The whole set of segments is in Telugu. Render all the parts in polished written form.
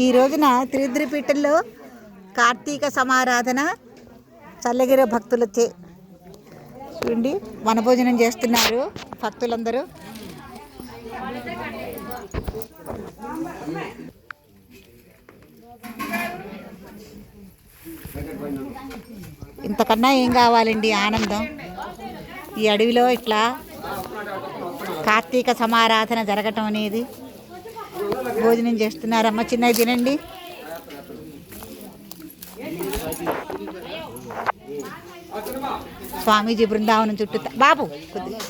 ఈ రోజున త్రిద్రిపీఠంలో కార్తీక సమారాధన చల్లగిరి భక్తులచే చూడండి వనభోజనం చేస్తున్నారు భక్తులందరూ. ఇంతకన్నా ఏం కావాలండి ఆనందం. ఈ అడవిలో ఇట్లా కార్తీక సమారాధన జరగటం అనేది. భోజనం చేస్తున్నారమ్మ, చిన్నవి తినండి. స్వామీజీ బృందావనం చుట్టూ బాబు కొద్దిగా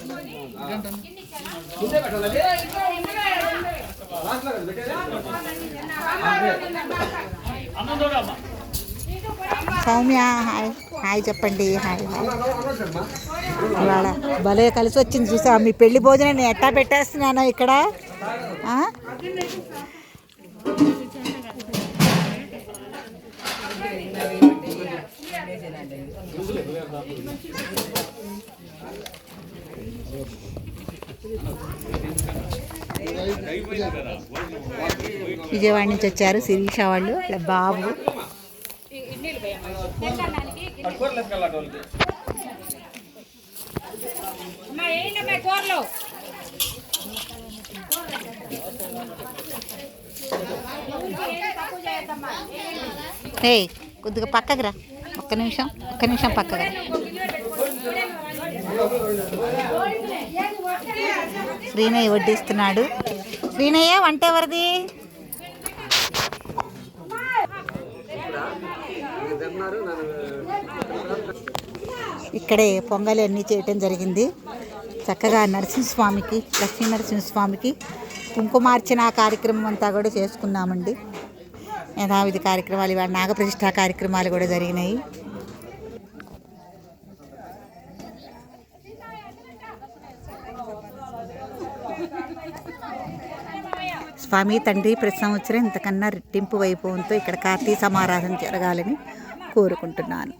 సౌమ్య హాయ్ హాయ్ చెప్పండి. Hi hi. ఇవాళ భలే కలిసి వచ్చింది చూసా. మీ పెళ్లి భోజనం నేను ఎట్టా పెట్టేస్తున్నాను ఇక్కడ. విజయవాడ నుంచి వచ్చారు శిరీష వాళ్ళు. ఇక్కడ బాబు కొద్దిగా పక్కకు రా. ఒక్క నిమిషం పక్కకు రా. శ్రీనయ్య వడ్డిస్తున్నాడు. శ్రీనయ్య వంట ఎవరిది? ఇక్కడే పొంగలి అన్నీ చేయటం జరిగింది. చక్కగా నరసింహస్వామికి, లక్ష్మీ నరసింహస్వామికి కుంకుమార్చన కార్యక్రమం అంతా కూడా చేసుకున్నామండి. యథావిధి కార్యక్రమాలు, ఇవాళ నాగప్రతిష్ఠా కార్యక్రమాలు కూడా జరిగినాయి. స్వామి తండ్రి ప్రతి సంవత్సరం ఇంతకన్నా రెట్టింపు వైభవంతో ఇక్కడ కార్తీక సమారాధన జరగాలని కోరుకుంటున్నాను.